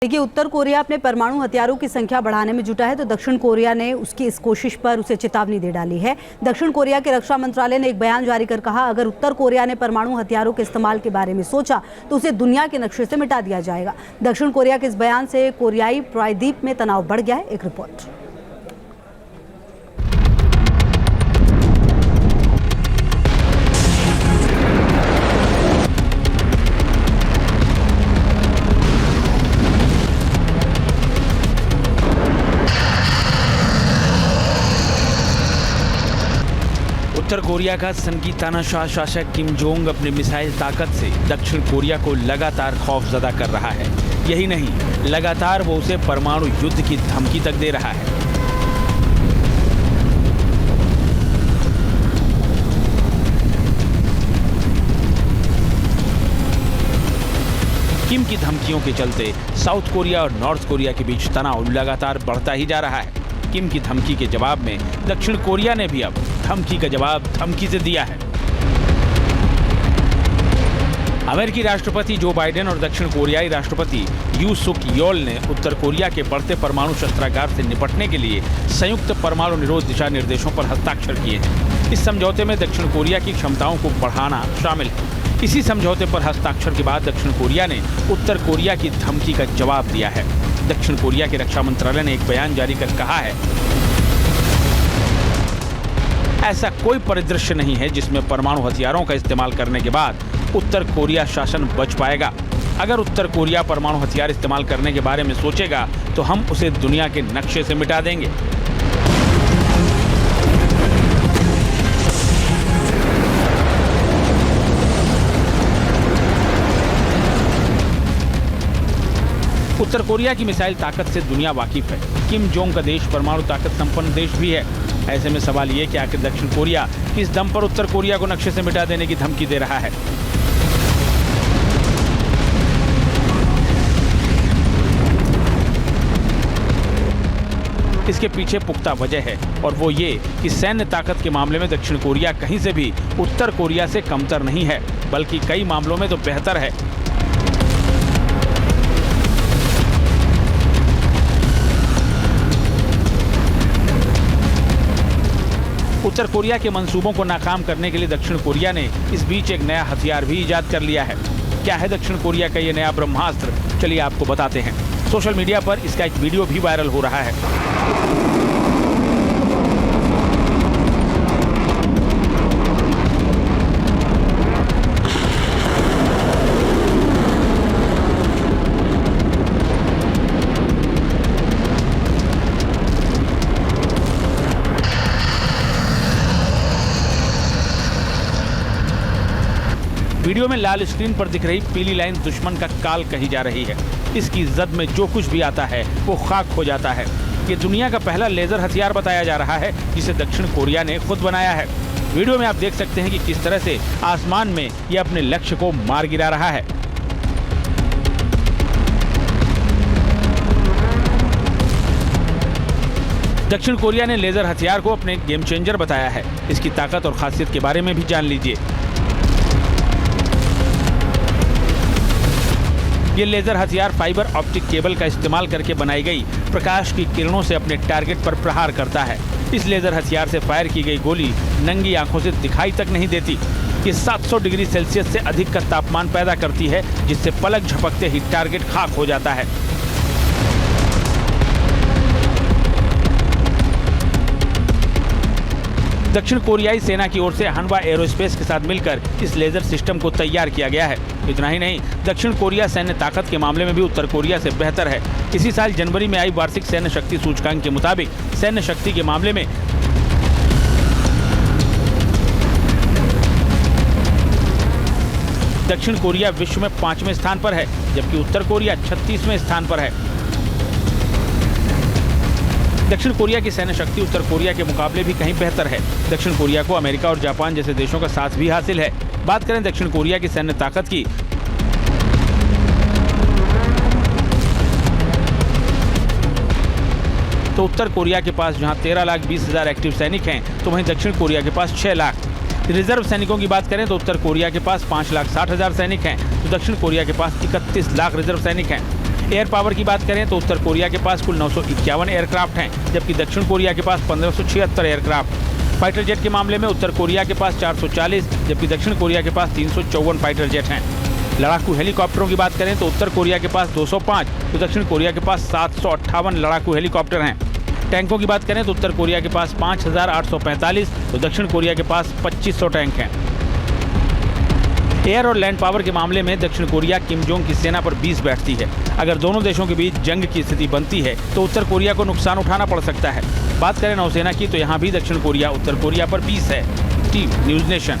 देखिए, उत्तर कोरिया अपने परमाणु हथियारों की संख्या बढ़ाने में जुटा है, तो दक्षिण कोरिया ने उसकी इस कोशिश पर उसे चेतावनी दे डाली है। दक्षिण कोरिया के रक्षा मंत्रालय ने एक बयान जारी कर कहा, अगर उत्तर कोरिया ने परमाणु हथियारों के इस्तेमाल के बारे में सोचा तो उसे दुनिया के नक्शे से मिटा दिया जाएगा। दक्षिण कोरिया के इस बयान से कोरियाई प्रायद्वीप में तनाव बढ़ गया है। एक रिपोर्ट। उत्तर कोरिया का सनकी तानाशाह शासक किम जोंग अपनी मिसाइल ताकत से दक्षिण कोरिया को लगातार खौफजदा कर रहा है। यही नहीं, लगातार वो उसे परमाणु युद्ध की धमकी तक दे रहा है। किम की धमकियों के चलते साउथ कोरिया और नॉर्थ कोरिया के बीच तनाव लगातार बढ़ता ही जा रहा है। किम की धमकी के जवाब में दक्षिण कोरिया ने भी अब धमकी का जवाब धमकी से दिया है। अमेरिकी राष्ट्रपति जो बाइडेन और दक्षिण कोरियाई राष्ट्रपति यू सुक योल ने उत्तर कोरिया के बढ़ते परमाणु शस्त्रागार से निपटने के लिए संयुक्त परमाणु निरोध दिशा निर्देशों पर हस्ताक्षर किए हैं। इस समझौते में दक्षिण कोरिया की क्षमताओं को बढ़ाना शामिल है। इसी समझौते पर हस्ताक्षर के बाद दक्षिण कोरिया ने उत्तर कोरिया की धमकी का जवाब दिया है। दक्षिण कोरिया के रक्षा मंत्रालय ने एक बयान जारी कर कहा है, ऐसा कोई परिदृश्य नहीं है जिसमें परमाणु हथियारों का इस्तेमाल करने के बाद उत्तर कोरिया शासन बच पाएगा। अगर उत्तर कोरिया परमाणु हथियार इस्तेमाल करने के बारे में सोचेगा तो हम उसे दुनिया के नक्शे से मिटा देंगे। उत्तर कोरिया की मिसाइल ताकत से दुनिया वाकिफ है। किम जोंग का देश परमाणु ताकत संपन्न देश भी है। ऐसे में सवाल ये कि आखिर दक्षिण कोरिया किस दम पर उत्तर कोरिया को नक्शे से मिटा देने की धमकी दे रहा है। इसके पीछे पुख्ता वजह है और वो ये कि सैन्य ताकत के मामले में दक्षिण कोरिया कहीं से भी उत्तर कोरिया से कमतर नहीं है, बल्कि कई मामलों में तो बेहतर है। उत्तर कोरिया के मंसूबों को नाकाम करने के लिए दक्षिण कोरिया ने इस बीच एक नया हथियार भी इजाद कर लिया है। क्या है दक्षिण कोरिया का ये नया ब्रह्मास्त्र? चलिए आपको बताते हैं। सोशल मीडिया पर इसका एक वीडियो भी वायरल हो रहा है। वीडियो में लाल स्क्रीन पर दिख रही पीली लाइन दुश्मन का काल कही जा रही है। इसकी जद में जो कुछ भी आता है वो खाक हो जाता है। ये दुनिया का पहला लेजर हथियार बताया जा रहा है जिसे दक्षिण कोरिया ने खुद बनाया है। वीडियो में आप देख सकते हैं कि किस तरह से आसमान में ये अपने लक्ष्य को मार गिरा रहा है। दक्षिण कोरिया ने लेजर हथियार को अपने गेम चेंजर बताया है। इसकी ताकत और खासियत के बारे में भी जान लीजिए। ये लेजर हथियार फाइबर ऑप्टिक केबल का इस्तेमाल करके बनाई गई प्रकाश की किरणों से अपने टारगेट पर प्रहार करता है। इस लेजर हथियार से फायर की गई गोली नंगी आंखों से दिखाई तक नहीं देती। ये 700 डिग्री सेल्सियस से अधिक का तापमान पैदा करती है, जिससे पलक झपकते ही टारगेट खाक हो जाता है। दक्षिण कोरियाई सेना की ओर से हनवा एरोस्पेस के साथ मिलकर इस लेजर सिस्टम को तैयार किया गया है। इतना ही नहीं, दक्षिण कोरिया सैन्य ताकत के मामले में भी उत्तर कोरिया से बेहतर है। इसी साल जनवरी में आई वार्षिक सैन्य शक्ति सूचकांक के मुताबिक सैन्य शक्ति के मामले में दक्षिण कोरिया विश्व में 5वें स्थान पर है, जबकि उत्तर कोरिया 36वें स्थान पर है। दक्षिण कोरिया की सैन्य शक्ति उत्तर कोरिया के मुकाबले भी कहीं बेहतर है। दक्षिण कोरिया को अमेरिका और जापान जैसे देशों का साथ भी हासिल है। बात करें दक्षिण कोरिया की सैन्य ताकत की, तो उत्तर कोरिया के पास जहां 13,20,000 एक्टिव सैनिक हैं, तो वहीं दक्षिण कोरिया के पास 6 लाख। रिजर्व सैनिकों की बात करें तो उत्तर कोरिया के पास 5,60,000 सैनिक हैं, तो दक्षिण कोरिया के पास 31 लाख रिजर्व सैनिक हैं। एयर पावर की बात करें तो उत्तर कोरिया के पास कुल 951 एयरक्राफ्ट हैं, जबकि दक्षिण कोरिया के पास 1576 एयरक्राफ्ट। फाइटर जेट के मामले में उत्तर कोरिया के पास 440, जबकि दक्षिण कोरिया के पास 354 फाइटर जेट हैं। लड़ाकू हेलीकॉप्टरों की बात करें तो उत्तर कोरिया के पास 205, तो दक्षिण कोरिया के पास 758 लड़ाकू हेलीकॉप्टर हैं। टैंकों की बात करें तो उत्तर कोरिया के पास 5845, तो दक्षिण कोरिया के पास 2500 टैंक हैं। एयर और लैंड पावर के मामले में दक्षिण कोरिया किम जोंग की सेना पर 20 बैठती है। अगर दोनों देशों के बीच जंग की स्थिति बनती है तो उत्तर कोरिया को नुकसान उठाना पड़ सकता है। बात करें नौसेना की तो यहाँ भी दक्षिण कोरिया उत्तर कोरिया पर 20 है। Team news nation.